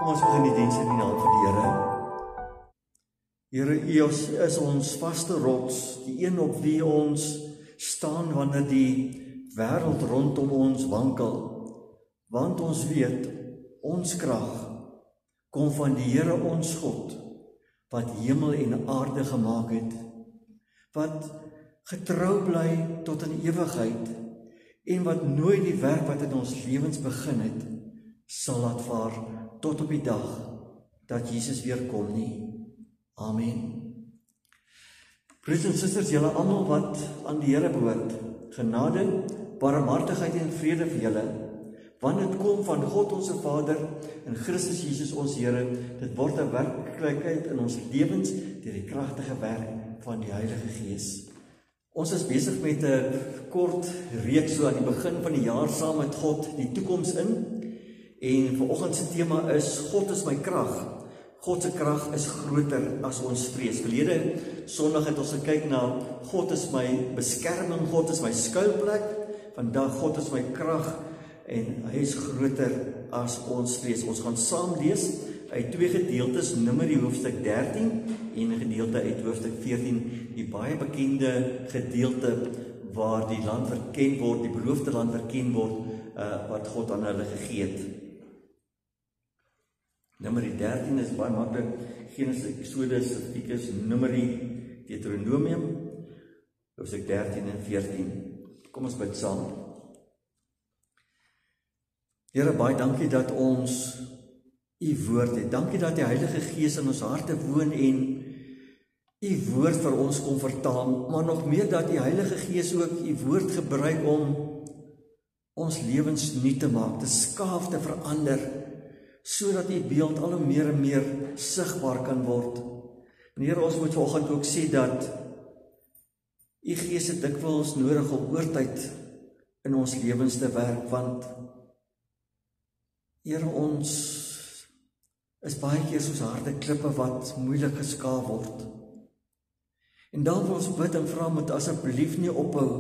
Ons begin die diens in die naam van die Here. Here, U is ons vaste rots, die een op wie ons staan wanneer die wêreld rondom ons wankel. Want ons weet, ons krag kom van die Here ons God, wat hemel en aarde gemaak het, wat getrou bly tot in ewigheid, en wat nooit die werk wat in ons lewens begin het, sal laat vaar tot op die dag dat Jesus weer kom nie. Amen. Broers en susters, julle almal wat aan die Here behoort, genade, barmhartigheid en vrede vir julle, want dit kom van God ons Vader en Christus Jesus ons Here. Dit word 'n werklikheid in ons lewens deur die kragtige werk van die Heilige Gees. Ons is besig met 'n kort reeks so aan die begin van die jaar saam met God die toekoms in. En vanoggend se tema is God is my krag. God se krag is groter as ons vrees. Verlede Sondag het ons gekyk na God is my beskerming, God is my skuilplek. Vandag God is my krag en hy is groter as ons vrees. Ons gaan saam lees uit twee gedeeltes, Numeri hoofstuk 13 en 'n gedeelte uit hoofstuk 14, die baie bekende gedeelte waar die land verken word, die beloofde land verken word, wat God aan hulle gegee het. Numeri 13 is baie maklik, Genesis, Exodus, Levitikus, Numeri, Deuteronomium, hoofstuk 13 en 14. Kom ons bid saam. Here, baie dankie dat ons U woord het. Dankie dat die Heilige Gees in ons harte woon en U woord vir ons kom vertaal, maar nog meer dat die Heilige Gees ook U woord gebruik om ons lewens nuut te maak, te skaaf, te verander, sodat U beeld al hoe meer en meer sigbaar kan word. En Here, ons moet vanoggend ook sê dat U Gees het dikwels nodig om oortyd in ons lewens te werk, want Here, ons is baie keer soos harde klippe wat moeilik geskaaf word. En dan wil ons bid en vra, moet asseblief nie ophou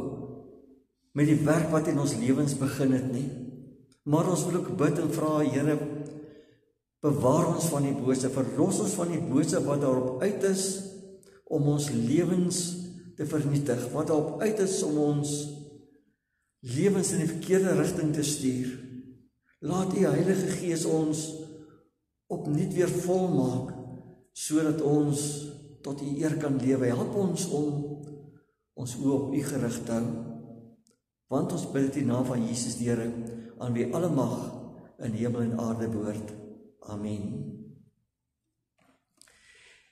met die werk wat in ons lewens begin het nie. Maar ons wil ook bid en vra, Here, bewaar ons van die bose, verlos ons van die bose wat daarop uit is om ons lewens te vernietig, wat daarop uit is om ons lewens in die verkeerde rigting te stuur. Laat U Heilige Gees ons opnuut weer volmaak, sodat ons tot U eer kan lewe. Help ons om ons oë op U gerig te hou, want ons bid dit in naam van Jesus die Here, aan wie alle mag in hemel en aarde behoort. Amen.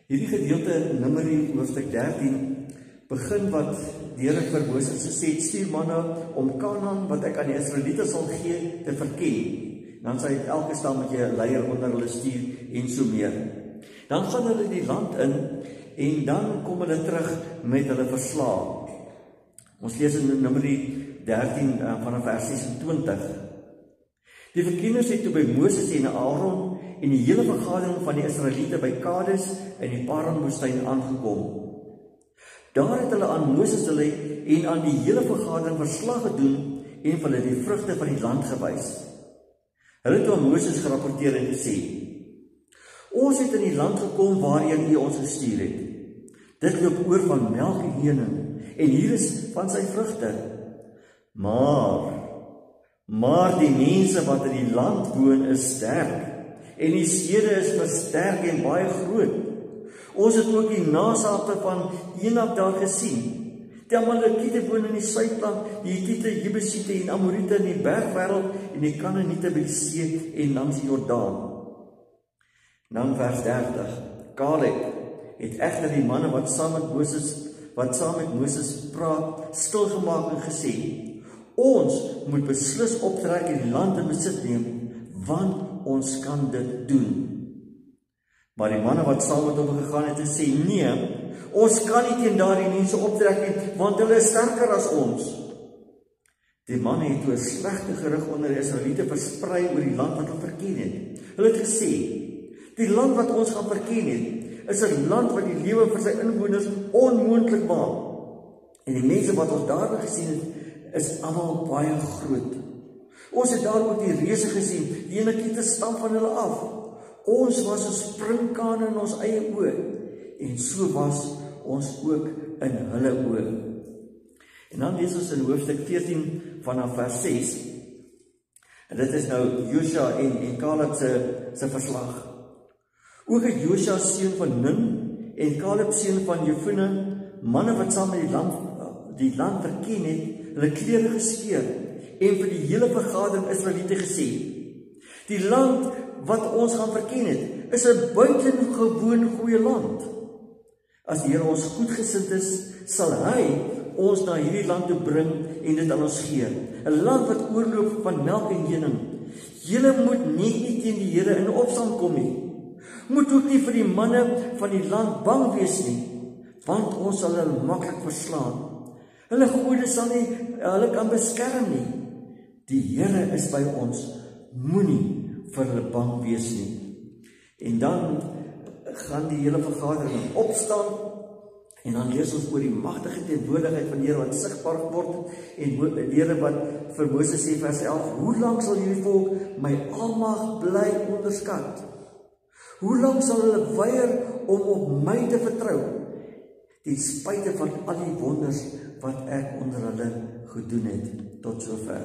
Hierdie gedeelte, Numeri hoofstuk 13, begin wat die Here vir Moses gesê het, stuur manne om Kanaan, wat ek aan die Israeliete sal gee, te verken. Dan sal hy elke stam met jy 'n leier onder hulle stuur en so meer. Dan gaan hulle die land in en dan kom hulle terug met hulle verslae. Ons lees in Numeri 13 vanaf vers 26. Die verkenners het toe by Moses en Aaron en die hele vergadering van die Israeliete by Kades in die Paran-woestyn aangekom. Daar het hulle aan Moses en aan die hele vergadering verslag gedoen en vir hulle die vrugte van die land gewys. Hulle het aan Moses gerapporteer en gesê, ons het in die land gekom waarheen U ons gestuur het. Dit loop oor van melk en honing, en hier is van sy vrugte. Maar die mense wat in die land woon is sterk, en die stede is versterk en baie groot. Ons het ook die nageslagte van Enak daar gesien. Die Amalekiete woon in die suidland, die Hittiete, Jebusiete en Amoriete in die bergwêreld en die Kanaaniete by die see en langs die Jordaan. Dan vers 30. Kaleb het egter die manne wat saam met Moses praat, stilgemaak en gesê, ons moet beslis optrek en die land in besit neem, want ons kan dit doen. Maar die manne wat saam met hom gegaan het, sê, nee, ons kan nie teen daardie mense optrek nie, want hulle is sterker as ons. Die manne het toe 'n slegte gerig onder die Israeliete versprei oor die land wat hulle verken het. Hulle het gesê, die land wat ons gaan verken het, is 'n land wat die lewe vir sy inwoners onmoontlik maak. En die mense wat ons daar gesien het, is almal baie groot. Ons het daar ook die reuse gesien, die Enakiete stam van hulle af. Ons was 'n sprinkane in ons eie oë, en so was ons ook in hulle oë. En dan lees ons in hoofstuk 14 vanaf vers 6. En dit is nou Josua en Caleb se verslag. Ook het Josua seun van Nun en Caleb seun van Jefune, manne wat saam met die land verken het, hulle klere geskeur en vir die hele vergadering Israeliete gesê: Die land wat ons gaan verken het, is 'n buitengewoon goeie land. As die Here ons goedgesind is, sal hy ons na hierdie land toe bring en dit aan ons gee. 'n Land wat oorloop van melk en honing. Julle moet nie teen die Here in opstand kom nie. Moet ook nie vir die manne van die land bang wees nie, want ons sal hulle maklik verslaan. Hulle gode sal nie hulle kan beskerm nie. Die Here is by ons. Moenie vir hulle bang wees nie. En dan gaan die hele vergadering opstaan, en dan lees ons oor die magtige teenwoordigheid van die Here wat sigbaar word, en die Here wat vir Moses sê vers 11: Hoe lank sal hierdie volk my almag bly onderskat? Hoe lank sal hulle weier om op my te vertrou, ten spyte van al die wonders wat ek onder hulle gedoen het, tot sover.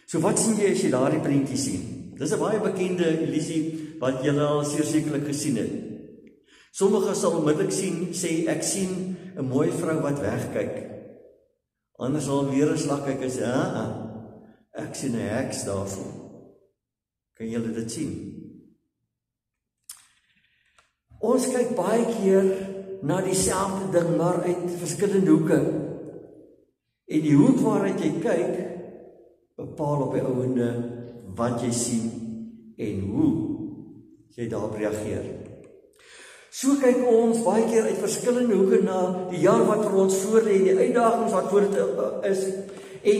So wat sien jy as jy daardie prentjie sien? Dis 'n baie bekende illusie wat julle al sekerlik gesien het. Sommige sal onmiddellik sê ek sien 'n mooi vrou wat wegkyk. Ander sal weer 'n slag kyk en sê, ek sien 'n heks daarso. Kan julle dit sien? Ons kyk baie keer na dieselfde ding, maar uit verskillende hoeke. En die hoek waaruit jy kyk, bepaal op die ouende wat jy sien en hoe jy daarop reageer. So kyk ons baie keer uit verskillende hoeke na die jaar wat vir ons voor lê, die uitdagings wat voor dit is, en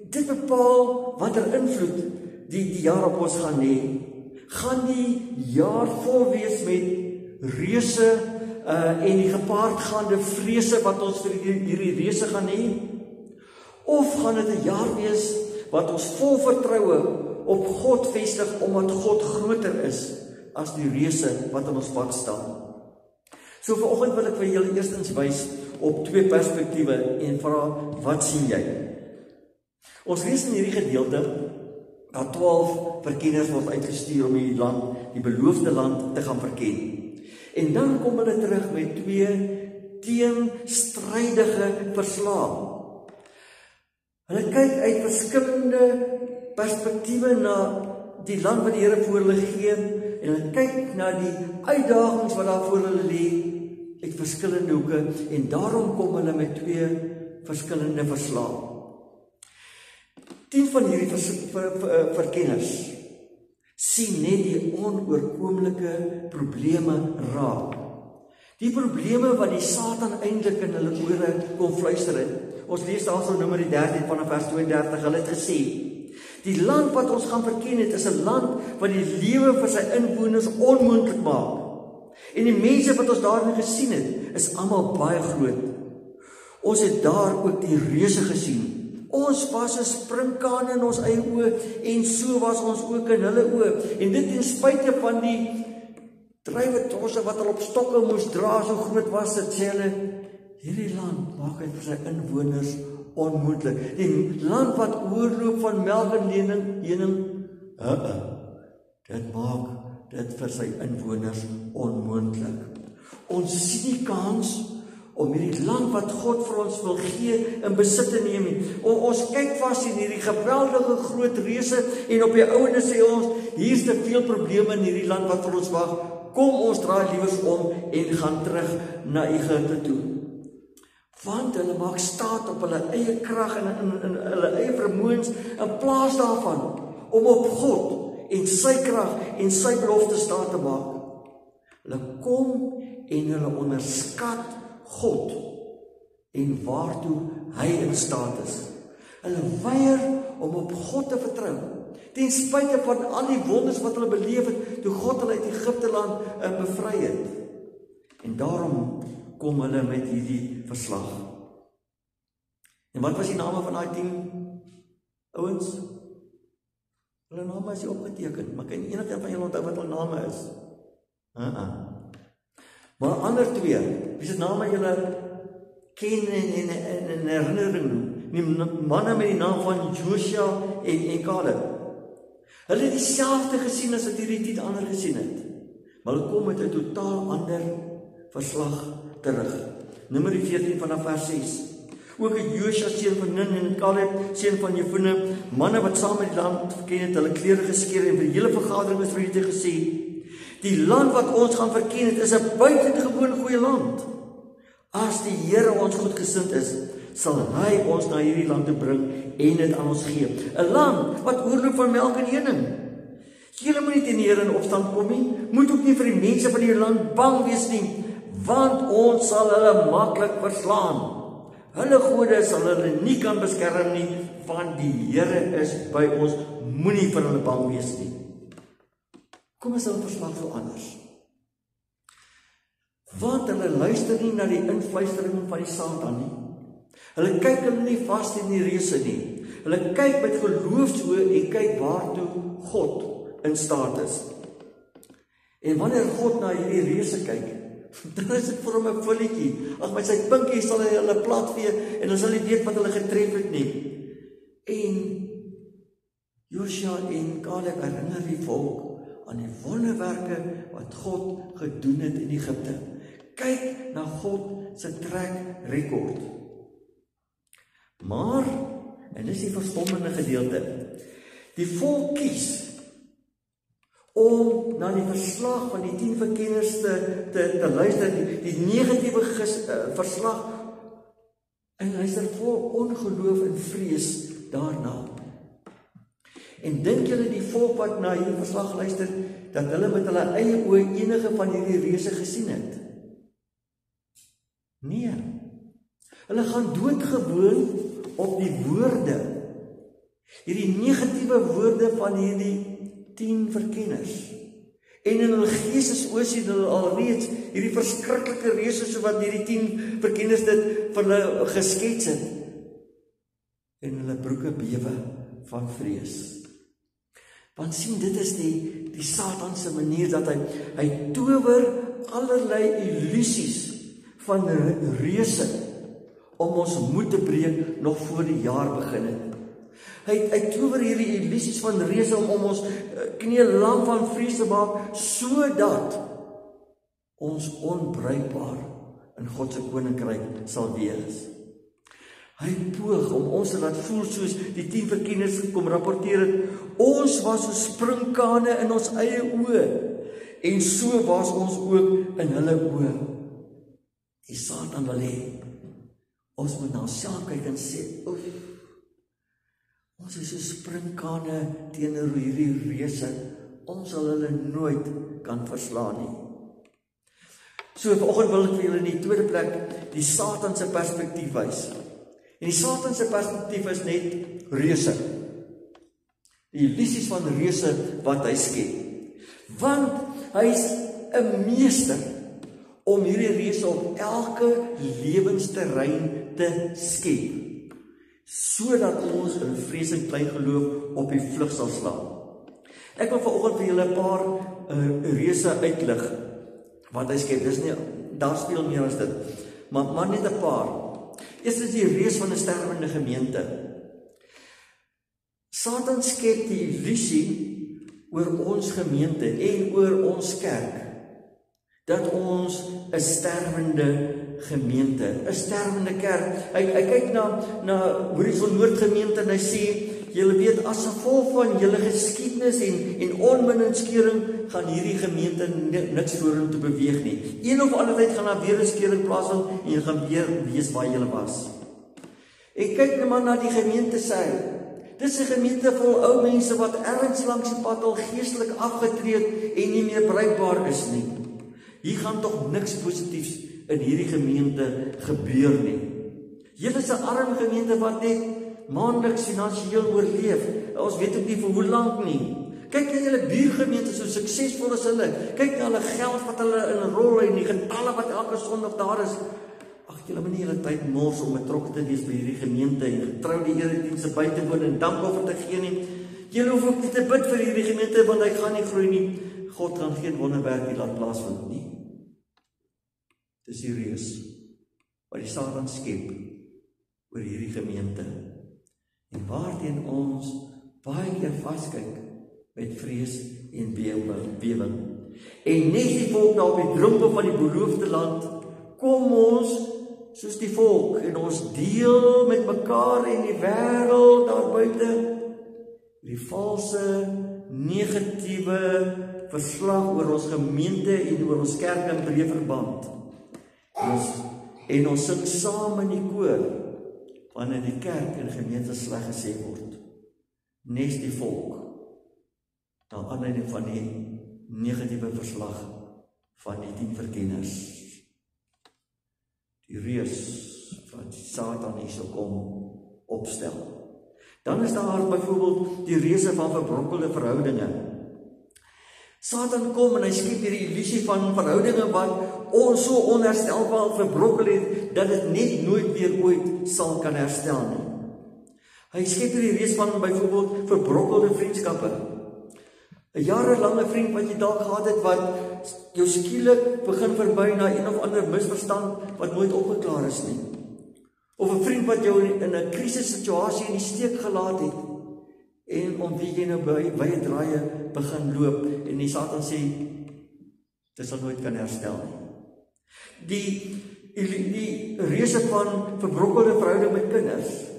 dit bepaal watter invloed die jaar op ons gaan hê. Gaan die jaar vol wees met reuse en die gepaardgaande vrese wat ons vir hierdie reuse gaan hê? Of gaan dit 'n jaar wees wat ons vol vertroue op God vestig, omdat God groter is as die reuse wat in ons pad staan? So vanoggend wil ek vir julle eerstens wys op twee perspektiewe en vra, wat sien jy? Ons lees in hierdie gedeelte dat 12 verkenners word uitgestuur om die beloofde land te gaan verken. En dan kom hulle terug met twee teenstrydige verslae. Hulle kyk uit verskillende perspektiewe na die land wat die Here voor hulle gee, en hulle kyk na die uitdagings wat daar voor hulle lê uit verskillende hoeke, en daarom kom hulle met twee verskillende verslae. 10 van hierdie verkenners sien net die onoorkomlike probleme raak. Die probleme wat die Satan eintlik in hulle ore kom fluister het. Ons lees daarso Numeri 13 vanaf vers 32, hulle het gesê: Die land wat ons gaan verken het, is 'n land wat die lewe vir sy inwoners onmoontlik maak. En die mense wat ons daarin gesien het, is almal baie groot. Ons het daar ook die reuse gesien. Ons was 'n sprinkane in ons eie oë, en so was ons ook in hulle oë. En dit ten spyte van die druiwetrosse wat hulle op stokke moes dra, so groot was dit, sê hulle, hierdie land maak hy vir sy inwoners onmoontlik. Die land wat oorloop van melk en honing, dit maak dit vir sy inwoners onmoontlik. Ons sien die kans om hierdie land wat God vir ons wil gee in besit te neem nie. Ons kyk vas in hierdie geweldige groot reuse, en op die ouende sê ons, hier's te veel probleme in hierdie land wat vir ons wag. Kom ons draai liewers om en gaan terug na Egipte toe. Want hulle maak staat op hulle eie krag en hulle eie vermoëns, in plaas daarvan om op God en sy krag en sy belofte staat te maak. Hulle kom en hulle onderskat God en waartoe hy in staat is. Hulle weier om op God te vertrou, ten spyte van al die wonders wat hulle beleef het toe God hulle uit Egipte land bevry het. En daarom kom hulle met hierdie verslag. En wat was die name van daai 10 ouens? Hulle name is nie opgeteken, maar kan enige van julle onthou wat hulle name is? Maar ander twee, wie se name julle ken en herinnering, die manne met die naam van Joshua en Caleb. Hulle het dieselfde gesien as wat hierdie 10 ander gesien het. Maar hulle kom met 'n totaal ander verslag terug. Numeri 14 vanaf vers 6. Ook het Joshua seun van Nun en Caleb seun van Jefune, manne wat saam met die land verken het, hulle klere geskeur en vir die hele vergadering is vir hulle gesê: die land wat ons gaan verken het, is 'n buitengewoon goeie land. As die Here ons goedgesind is, sal hy ons na hierdie land toe bring en dit aan ons gee. 'n Land wat oorloop van melk en honing. Julle moet nie teen die Here in opstand kom nie. Moet ook nie vir die mense van die land bang wees nie, want ons sal hulle maklik verslaan. Hulle gode sal hulle nie kan beskerm nie, want die Here is by ons. Moenie vir hulle bang wees nie. Kom ons sal verslag so anders. Want hulle luister nie na die influistering van die Satan nie. Hulle kyk hulle nie vas in die reëse nie. Hulle kyk met geloofsoë en kyk waartoe God in staat is. En wanneer God na hierdie reëse kyk, dan is dit vir hom 'n vulletjie. Ag, met sy pinkie sal hy hulle platvee en dan sal hy weet wat hulle getref het nie. En Joshua en Caleb herinner die volk aan die wonderwerke wat God gedoen het in Egipte. Kyk na God se trek rekord. Maar, en dis die verstommende gedeelte, die volk kies om na die verslag van die 10 verkenners te luister, die negatiewe verslag, en luister vol ongeloof en vrees daarna. En dink julle die volk wat na hierdie verslag luister, dat hulle met hulle eie oë enige van hierdie reëse gesien het? Nee. Hulle gaan doodgewoon op die woorde, hierdie negatiewe woorde van hierdie 10 verkenners. En in hulle geestesoë sien hulle alreeds hierdie verskriklike reëse so wat hierdie 10 verkenners dit vir hulle geskets het. En hulle broeke bewe van vrees. Want sien, dit is die Satan se manier dat hy tower allerlei illusies van reëse om ons moed te breek nog voor die jaar begin het. Hy tower hierdie illusies van reëse om ons knie lam van vrees te maak, sodat ons onbruikbaar in God se koninkryk sal wees. Hy poog om ons te laat voel soos die 10 verkenners kom rapporteer het, ons was so sprinkane in ons eie oë, en so was ons ook in hulle oë. Die Satan wil hê, ons moet na onsself kyk en sê, oef, ons is so sprinkane teenoor hierdie reëse, ons sal hulle nooit kan verslaan nie. So vanoggend wil ek vir julle in die tweede plek die Satan se perspektief wys. En die Satan se perspektief is net reëse. Die illusies van reëse wat hy skep. Want hy is 'n meester om hierdie reëse op elke lewensterrein te skep, sodat ons in vrees en klein geloof op die vlug sal slaan. Ek wil vanoggend vir julle 'n paar reëse uitlig wat hy skep. Dis nie, daar speel meer as dit, maar net 'n paar. Eerst is die reus van 'n sterwende gemeente. Satan skep die illusie oor ons gemeente en oor ons kerk, dat ons 'n sterwende gemeente, 'n sterwende kerk. Hy kyk na Horison Noord gemeente en hy sê, julle weet, as gevolg van julle geskiedenis en onminneskering gaan hierdie gemeente niks vorentoe beweeg nie. Een of ander tyd gaan daar weer 'n skering plaasvind en jy gaan weer weet waar julle was. Ek kyk net maar na die gemeente sê. Dis 'n gemeente vol ou mense wat ergens langs die pad al geestelik afgetree het en nie meer bruikbaar is nie. Hier gaan tog niks positiefs in hierdie gemeente gebeur nie. Julle is 'n arm gemeente wat net maandeliks finansiëel oorleef. Ons weet ook nie vir hoe lank nie. Kyk na julle buurgemeente, so suksesvol is hulle. Kyk na hulle geld wat hulle inrol en die getalle wat elke Sondag daar is. Ag, julle moet nie julle tyd mors om betrokke te wees by hierdie gemeente en getrou die eredienste by te woon en dankoffer te gee nie. Julle hoef ook nie te bid vir hierdie gemeente, want hy gaan nie groei nie. God gaan geen wonderwerk hier laat plaasvind nie. Dis die reus wat die Satan skep oor hierdie gemeente. En waarteen ons baie keer vaskyk met vrees en bewering. En net die volk daar op die drempel van die beloofde land, kom ons soos die volk en ons deel met mekaar en die wêreld daar buite die valse, negatiewe verslag oor ons gemeente en oor ons kerk in breë verband. En ons sing saam in die koor wanneer die kerk en gemeente sleg gesê word. Nes die volk na aanleiding van die negatiewe verslag van die 10 verkenners. Die reus wat Satan hier sou kom opstel. Dan is daar byvoorbeeld die reuse van verbrokkelde verhoudinge. Satan kom en hy skep hierdie illusie van verhoudinge wat ons so onherstelbaar verbrokkel het, dat dit net nooit weer ooit sal kan herstel nie. Hy skep hierdie reus van byvoorbeeld verbrokkelde vriendskappe. 'n Jarelange vriend wat jy dalk gehad het, wat jou skielik begin verby na een of ander misverstand wat nooit opgeklaar is nie. Of 'n vriend wat jou in 'n krisissituasie in die steek gelaat het, en om wie jy nou baie draaie begin loop, en die Satan sê, dit sal nooit kan herstel nie. Die reuse van verbrokkelde verhouding met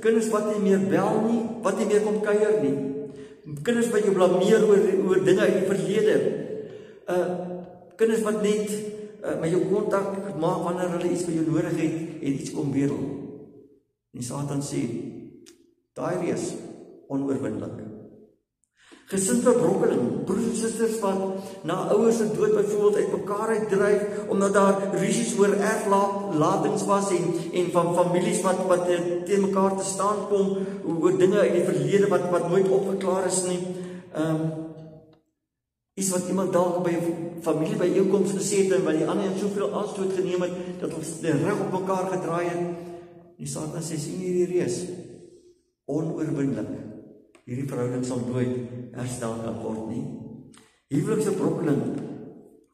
kinders wat nie meer bel nie, wat nie meer kom kuier nie, kinders wat jou blameer oor dinge uit die verlede, kinders wat net met jou kontak maak wanneer hulle iets by jou nodig het en iets kom wedel. En Satan sê, daai reus onoorwinnelik. Gesinverbrokkeling, broers en susters wat na ouers se dood byvoorbeeld uit mekaar uitdryf, omdat daar rusies oor erflatings was en van families wat teen mekaar te staan kom, oor dinge uit die verlede wat nooit opgeklaar is nie. Iets wat iemand dalk by 'n familiebyeenkoms gesê het en wat die ander soveel aanstoot geneem het, dat ons die rug op mekaar gedraai het. Die Satan sê, sien hierdie reus, onoorwinnelik. Hierdie verhouding sal nooit herstel kan word nie. Huweliksverbrokkeling,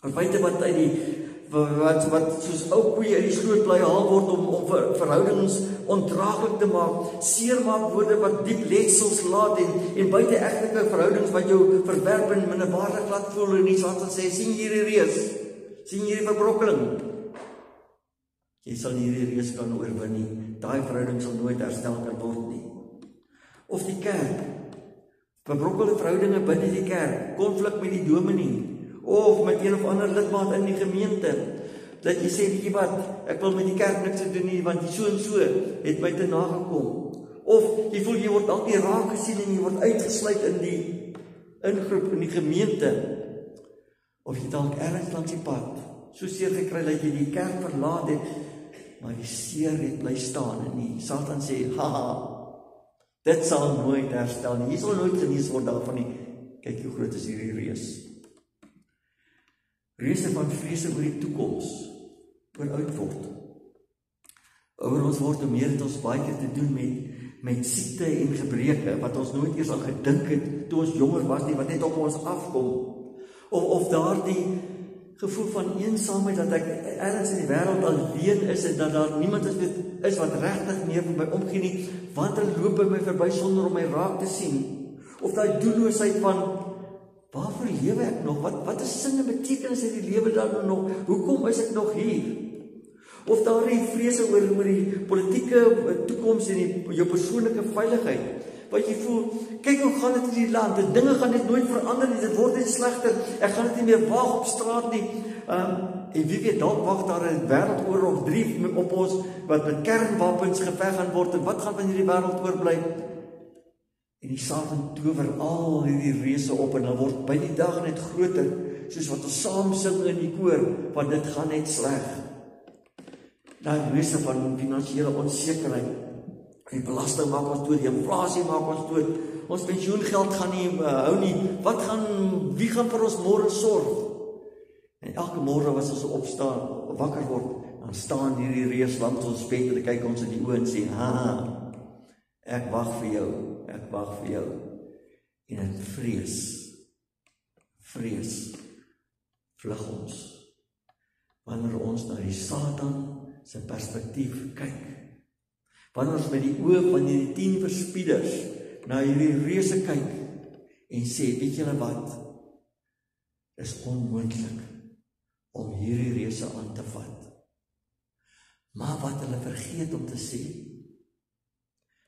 verwyte wat uit wat soos ou koeie uit die sloot bly haal word om verhoudings ondraaglik te maak, seermaak woorde wat diep letsels laat en buite-egtelike verhoudings wat jou verwerp en minderwaardig laat voel, en die Satan sê, sien hierdie reus, sien hierdie verbrokkeling. Jy sal hierdie reus kan oorwin nie, daai verhouding sal nooit herstel kan word nie. Of die kerk, verbrokkelde verhoudinge binne die kerk, konflik met die dominee, of met een of ander lidmaat in die gemeente, dat jy sê, weet jy wat, ek wil met die kerk niks te doen nie, want die so en so het my te nagekom. Of jy voel jy word dalk nie raak gesien en jy word uitgesluit in die ingroep in die gemeente. Of jy dalk ergens langs die pad so seer gekry dat jy die kerk verlaat het, maar die seer het bly staan en die Satan sê, haha, dit sal nooit herstel nie. Jy sal nooit genees word daarvan nie. Kyk hoe groot is hierdie reus. Reuse van vrese oor die toekoms, oor oud word. Ouer ons word, meer het ons baie keer te doen met siekte en gebreke, wat ons nooit eers aan gedink het, toe ons jonger was nie, wat net op ons afkom. Of daardie gevoel van eensaamheid, dat ek ergens in die wêreld alleen is, en dat daar niemand is wat regtig meer vir my omgee nie, want hulle loop by my verby sonder om my raak te sien. Of daai doelloosheid van, waarvoor lewe ek nog? Wat is sin en betekenis in die lewe dan nog? Hoekom is ek nog hier? Of daardie vrese oor die politieke toekoms en jou persoonlike veiligheid, wat jy voel, kyk hoe gaan dit in die land, die dinge gaan net nooit verander nie, dit word net slegter, ek gaan dit nie meer waag op straat nie, en wie weet, dalk wag daar 'n wêreldoorlog 3 op ons, wat met kernwapens geveg gaan word, en wat gaan van hierdie wêreld oorbly? En die Satan tower al hierdie reuse op, en dan word by die dag net groter, soos wat ons saam sing in die koor, want dit gaan net sleg. Daai reuse van finansiële onsekerheid, die belasting maak ons dood, die inflasie maak ons dood, ons pensioengeld gaan nie hou nie, wie gaan vir ons môre sorg? En elke môre as ons opstaan, wakker word, dan staan hierdie reus langs ons bed, en kyk ons in die oë en sê, ek wag vir jou, ek wag vir jou. en het vrees vlug ons, wanneer ons na die Satan se perspektief kyk. Wanneer ons met die oë van die 10 verspieders na hierdie reuse kyk en sê, weet julle wat, is onmoontlik om hierdie reuse aan te vat. Maar wat hulle vergeet om te sê,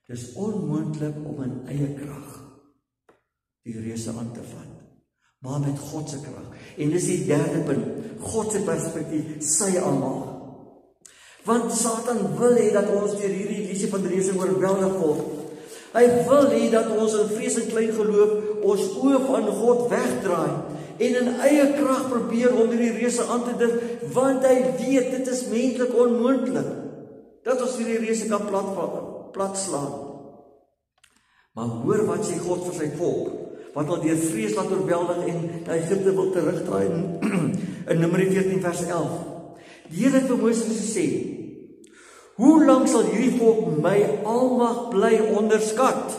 dis onmoontlik om in eie krag die reuse aan te vat, maar met God se krag. En dis die derde punt, God se perspektief, sy almag. Want Satan wil hê dat ons deur hierdie visie van die reuse oorweldig word. Hy wil hê dat ons in vrees en klein geloof ons oë van God wegdraai en in eie krag probeer om hierdie reuse aan te druk, want hy weet dit is menslik onmoontlik dat ons hierdie reuse kan platslaan. Maar hoor wat sê God vir sy volk, wat al deur vrees laat oorweldig en na Egipte wil terugdraai in Numeri 14 vers 11. Die Here het vir Moses gesê, hoe lank sal hierdie volk my almag bly onderskat?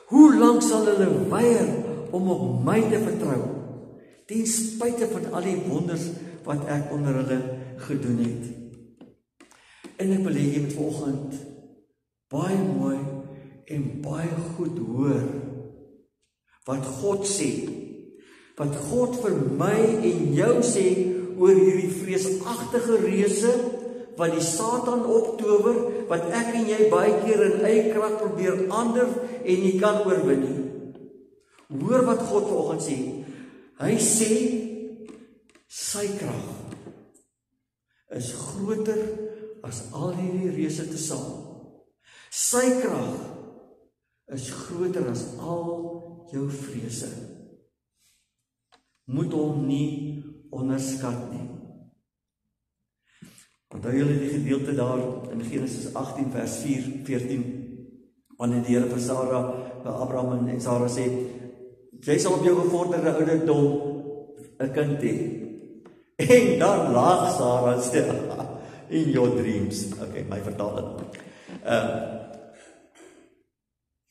Hoe lank sal hulle weier om op my te vertrou, ten spyte van al die wonders wat ek onder hulle gedoen het? En ek wil hê jy moet vanoggend baie mooi en baie goed hoor wat God sê, wat God vir my en jou sê oor hierdie vreesagtige reuse wat die Satan optower, wat ek en jy baie keer in eie krag probeer ander en nie kan oorwin nie. Hoor wat God vanoggend sê. Hy sê sy krag is groter as al hierdie reuse tesaam. Sy krag is groter as al jou vrese. Moet hom nie onderskat nie. Onthou julle die gedeelte daar in Genesis 18 vers 14, wanneer die Here vir Abraham en Sara sê, jy sal op jou gevorderde ouderdom 'n kind hê. En dan lag Sara sê, in your dreams. Okay, my vertaling.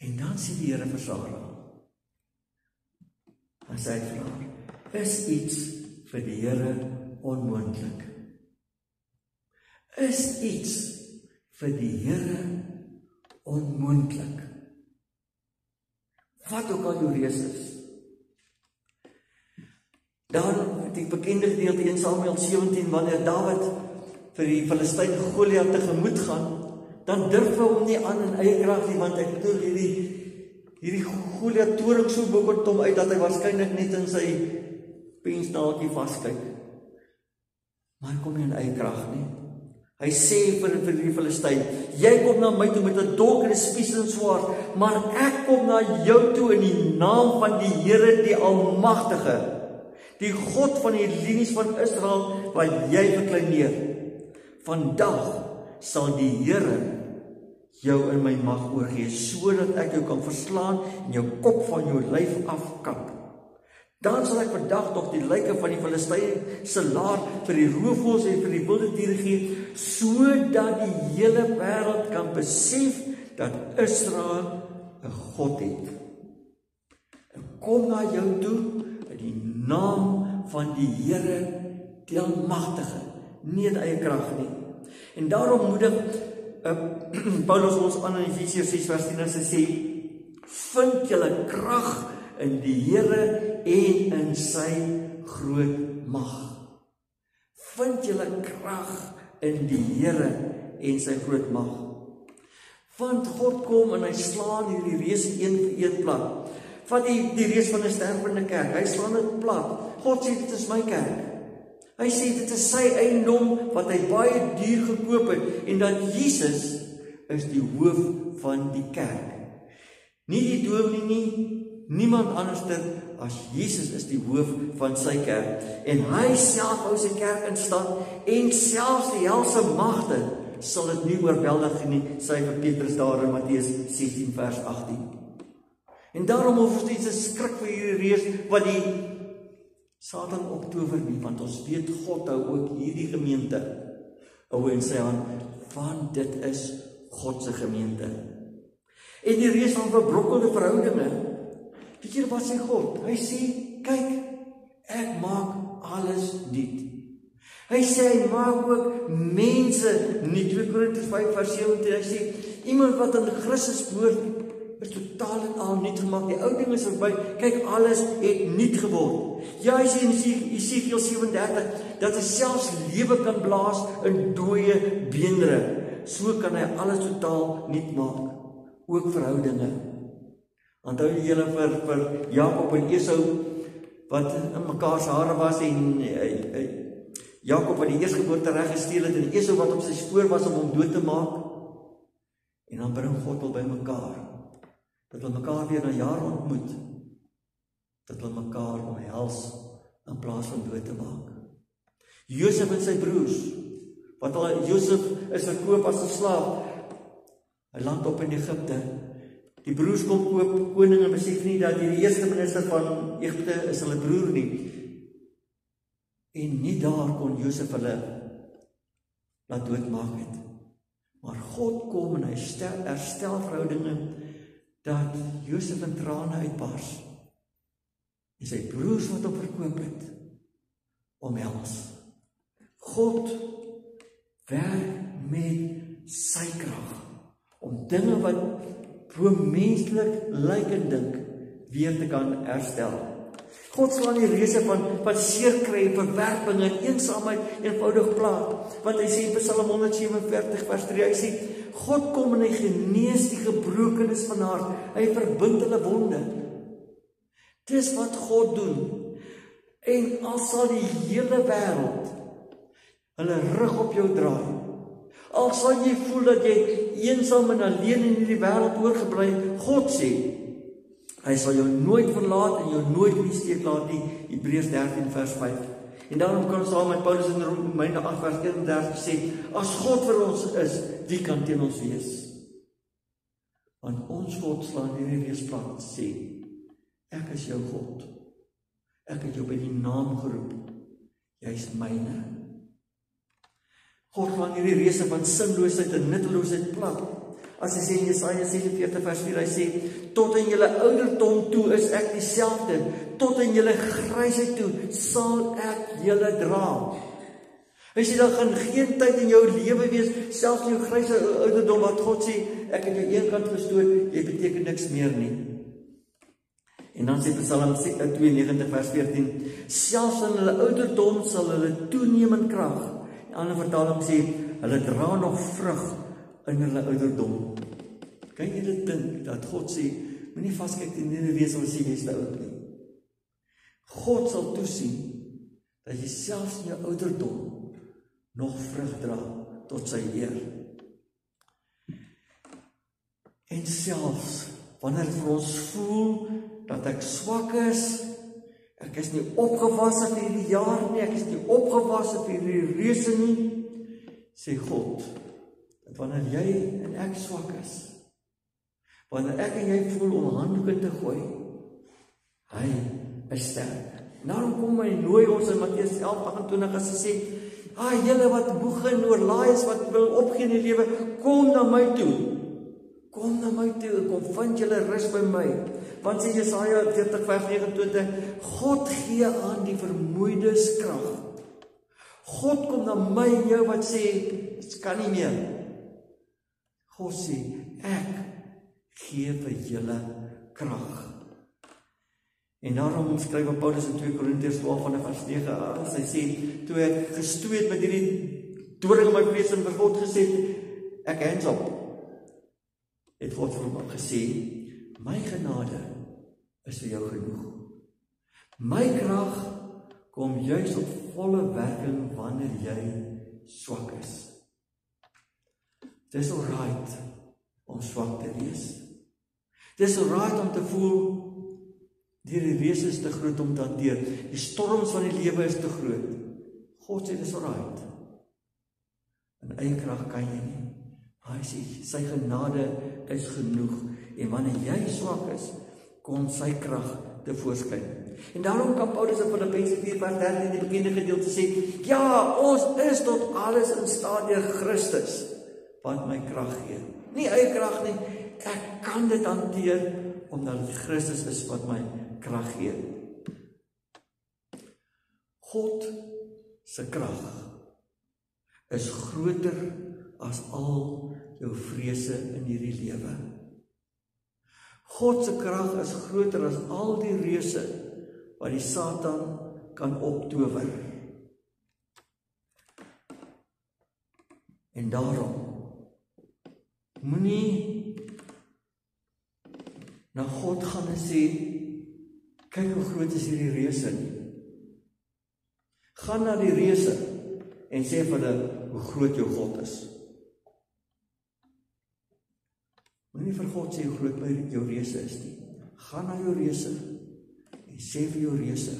En dan sê die Here vir Sara, en sy vra, is iets vir die Here onmoontlik? Is iets vir die Here onmoontlik? Wat ook al jou reus is. Dan die bekende gedeelte in Samuel 17, wanneer Dawid vir die Filistyn Goliat tegemoet gaan, dan durf hy hom nie aan in eie krag nie, want ek bedoel hierdie Goliat toring so boekend hom uit, dat hy waarskynlik net in sy pensnaaltjie vaskyk. Maar hy kom nie in eie krag nie. Hy sê vir die Filistyn, jy kom na my toe met 'n dolk en 'n spies en 'n swaard, maar ek kom na jou toe in die naam van die Here, die Almagtige, die God van die linies van Israel, wat jy verkleineer. Vandag sal die Here jou in my mag oorgee, sodat ek jou kan verslaan en jou kop van jou lyf afkap. Dan sal ek vandag nog die lyke van die Filistyn se laar vir die roofvoëls en vir die wilde diere gee, sodat die hele wêreld kan besef dat Israel 'n God het. Ek kom na jou toe in die naam van die Here, die Almagtige, nie in eie krag nie. En daarom moedig Paulus ons aan in Efesiërs 6 vers 10 en sy sê, vind julle krag in die Here en in sy groot mag. Vind julle krag in die Here en sy groot mag. Want God kom en hy slaan hierdie reus een vir een plat. Vat die reus van 'n sterwende kerk, hy slaan dit plat. God sê dit is my kerk. Hy sê dit is sy eiendom wat hy baie duur gekoop het, en dat Jesus is die hoof van die kerk. Nie die dominee nie, niemand anderster as Jesus is die hoof van sy kerk. En hy self hou sy kerk in stand, en selfs die helse magte sal dit nie oorweldig nie, sê vir Petrus daar in Matteus 16 vers 18. En daarom hoef ons nie te skrik vir hierdie reus wat die Satan optower nie, want ons weet God hou ook hierdie gemeente hou in sy hand, want dit is God se gemeente. En die reus van verbrokkelde verhoudinge, Weet julle wat sê God? Hy sê, kyk, ek maak alles nuut. Hy sê, hy maak ook mense nuut. 2 Korintiërs 5 vers 17, hy sê, iemand wat in Christus behoort, is totaal en al nuut gemaak. Die ou ding is verby. Kyk, alles het nuut geword. Ja, hy sê in Jesegiel 37, dat hy selfs lewe kan blaas in dooie beenderre. So kan hy alles totaal nuut maak. Ook verhoudinge. Onthou julle vir Jakob en Esau, wat in mekaar se hare was, en Jakob wat die eerstgeboorte reg gesteel het, en Esau wat op sy spoor was om hom dood te maak. En dan bring God al by mekaar. Dat hulle mekaar weer na jare ontmoet. Dat hulle mekaar omhels in plaas van dood te maak. Josef en sy broers, wat al Josef is verkoop as 'n slaaf. Hy land op in Egipte. Die broers kom koop koning en besef nie dat die eerste minister van Egipte is hulle broer nie. En nie daar kon Josef hulle laat doodmaak het. Maar God kom en hy herstel verhoudinge, dat Josef in trane uitbars. En sy broers wat hom verkoop het, omhels. God werk met sy krag, om dinge wat menslik lyk en dink, weer te kan herstel. God sal aan die reuse van seerkry, verwerping en eensaamheid eenvoudig plaat. Want hy sê in Psalm 147 vers 3, hy sê, God kom en hy genees die gebrokenes van hart. Hy verbind hulle wonde. Dis wat God doen. En al sal die hele wêreld hulle rug op jou draai. Al sal jy voel dat jy eensaam en alleen in hierdie wêreld oorgebly, God sê, hy sal jou nooit verlaat en jou nooit in die steek laat nie. Hebreërs 13 vers 5. En daarom kan ons saam met Paulus in Romeine 8 vers 31 sê, as God vir ons is, wie kan teen ons wees? Want ons God slaan hierdie weersplat sê, ek is jou God. Ek het jou by die naam geroep. Jy is myne. God slaan hierdie reuse van sinloosheid en nutteloosheid plat. As hy sê in Jesaja 46 vers 4, hy sê, tot in julle ouderdom toe is ek dieselfde, tot in julle grysheid toe sal ek julle dra. Hy sê, daar gaan geen tyd in jou lewe wees, selfs in jou gryse ouderdom, wat God sê, ek het jou een kant gestoot, jy beteken niks meer nie. En dan sê Psalm 92 vers 14, selfs in hulle ouderdom sal hulle toeneem in krag. Die ander vertaling sê, hulle dra nog vrug in hulle ouderdom. Kan jy dit dink, dat God sê, moenie vaskyk en nie wees om sê, jy is te oud nie. God sal toesien, dat jy selfs in jou ouderdom, nog vrug dra, tot sy eer. En selfs, wanneer vir ons voel, dat ek swak is, ek is nie opgewasse vir hierdie jaar nie, ek is nie opgewasse vir hierdie reuse nie, sê God, dat wanneer jy en ek swak is, wanneer ek en jy voel om handdoek in te gooi, hy is sterk. En daarom kom hy nooi ons in Matteus 11:28 as hy sê, julle wat moeg en oorlaai is, wat wil opgee in die lewe, kom na my toe. Kom na my toe, kom vind julle rus by my. Want sê Jesaja 40 vers 29, God gee aan die vermoeides krag. God kom na my en jou wat sê, dit kan nie meer. God sê, ek gee vir julle krag. En daarom skryf Paulus in 2 Korintiërs 12 vanaf vers 9, as hy sê, toe ek gestoot met hierdie doring in my vlees en vir God gesê, ek hands op, het God vir hom gesê, my genade is vir jou genoeg. My krag kom juis op volle werking wanneer jy swak is. Dis alright om swak te wees. Dis alright om te voel, die reus is te groot om te hanteer. Die storms van die lewe is te groot. God sê, dis alright. In eie krag kan jy nie. Hy sê, sy genade is genoeg. En wanneer jy swak is, kom sy krag tevoorskyn. En daarom kan Paulus in Filippense 4:13 in die bekende gedeelte sê, ja, ons is tot alles in staat deur Christus, wat my krag gee. Nie eie krag nie, ek kan dit hanteer, omdat dit Christus is wat my krag gee. God se krag is groter as al jou vrese in hierdie lewe. God se krag is groter as al die reuse wat die Satan kan optower. En daarom moenie na God gaan en sê, kyk hoe groot is hierdie reuse nie. Gaan na die reuse en sê vir hulle hoe groot jou God is. Moenie vir God sê hoe groot jou reuse is nie. Gaan na jou reuse en sê vir jou reuse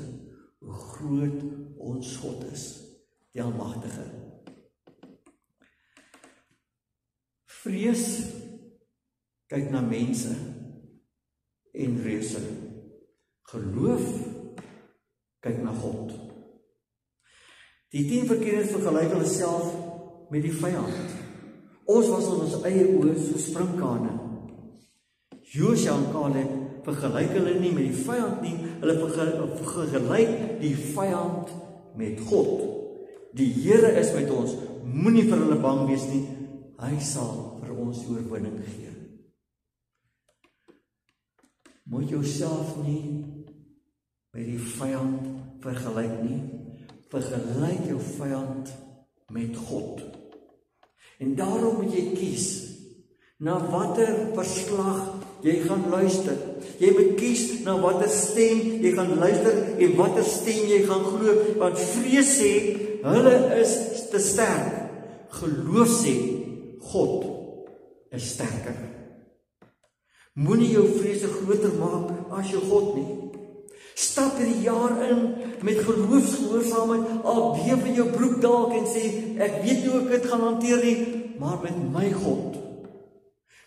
hoe groot ons God is, die Almagtige. Vrees kyk na mense en reuse. Geloof kyk na God. Die 10 verkiesers vergelyk hulle self met die vyand. Ons was in ons eie oë so sprinkane. Josua en Caleb vergelyk hulle nie met die vyand nie, hulle vergelyk die vyand met God. Die Here is met ons, moenie vir hulle bang wees nie, hy sal vir ons oorwinning gee. Moet jouself nie met die vyand vergelyk nie, vergelyk jou vyand met God. En daarom moet jy kies na watter verslag jy gaan luister. Jy moet kies na watter stem jy gaan luister en watter stem jy gaan glo, want vrees sê hulle is te sterk. Geloof sê God is sterker. Moenie jou vrese groter maak as jou God nie. Stap hierdie jaar in met geloofsgehoorsaamheid, al bewe jou broek dalk en sê, ek weet hoe ek dit gaan hanteer nie, maar met my God.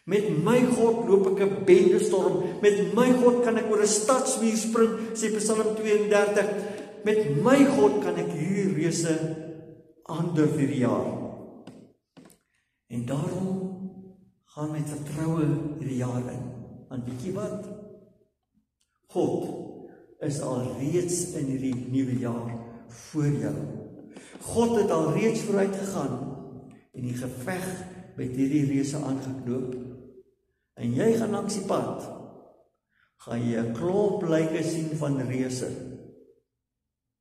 Met my God loop ek 'n bendestorm. Met my God kan ek oor 'n stadsmuur spring, sê Psalm 32. Met my God kan ek hierdie reuse aandurf hierdie jaar. En daarom gaan met vertroue hierdie jaar in. En weet jy wat? God is alreeds in hierdie nuwe jaar voor jou. God het alreeds vooruit gegaan en die geveg met hierdie reuse aangeknoop. En jy gaan langs die pad, gaan jy 'n klomp lyke sien van reuse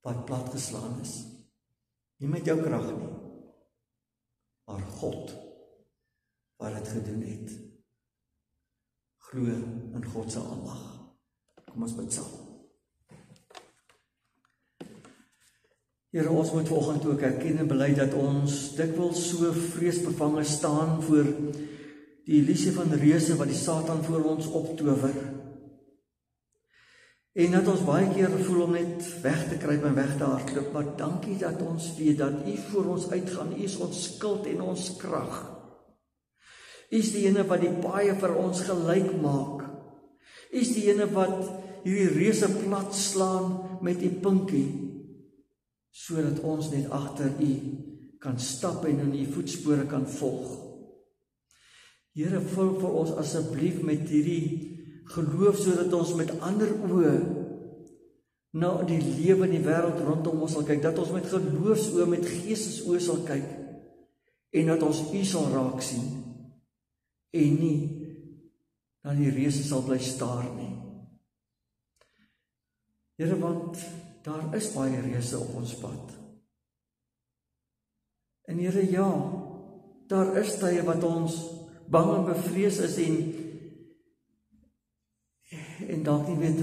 wat platgeslaan is. Nie met jou krag nie, maar God wat dit gedoen het. Glo in God se almag. Kom ons bid saam. Here, ons moet vanoggend ook erken en bely dat ons dikwels so vreesbevange staan voor die illusie van reuse wat die Satan voor ons optower. En dat ons baie keer voel om net weg te kruip en weg te hardloop, maar dankie dat ons weet dat U voor ons uitgaan. U is ons skild en ons krag. U is die ene wat die paaie vir ons gelyk maak. U is die ene wat hierdie reuse plat slaan met U pinkie, sodat ons net agter U kan stap en in U voetspore kan volg. Here, vul vir ons asseblief met hierdie geloof, sodat ons met ander oë na die lewe in die wêreld rondom ons sal kyk, dat ons met geloofsoë, met geestesoë sal kyk, en dat ons U sal raak sien, en nie na die reuse sal bly staar nie. Here, want daar is baie reuse op ons pad. En Here, ja, daar is tye wat ons bang en bevrees is en dalk nie weet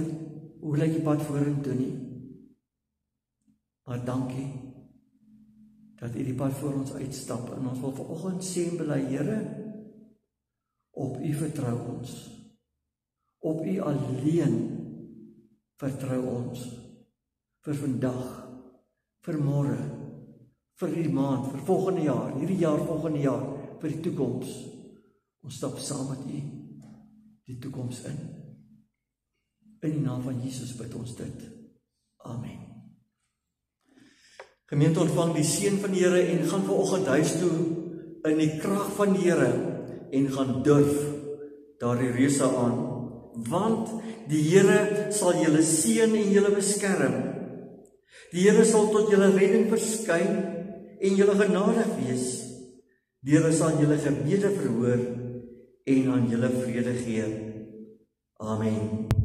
hoe lyk die pad vorentoe nie. Maar dankie dat U die pad voor ons uitstap, en ons wil vanoggend sê en bely, Here, op U vertrou ons. Op U alleen vertrou ons. Vir vandag, vir môre, vir die maand, vir volgende jaar, hierdie jaar, volgende jaar, vir die toekoms. Ons stap saam met U die toekoms in. In die naam van Jesus bid ons dit. Amen. Gemeente, ontvang die seën van die Here en gaan vanoggend huis toe in die krag van die Here en gaan durf daardie reuse aan want die Here sal julle seën en julle beskerm. Die Here sal tot julle redding verskyn en julle genadig wees. Die Here sal julle gebede verhoor en aan julle vrede gee. Amen.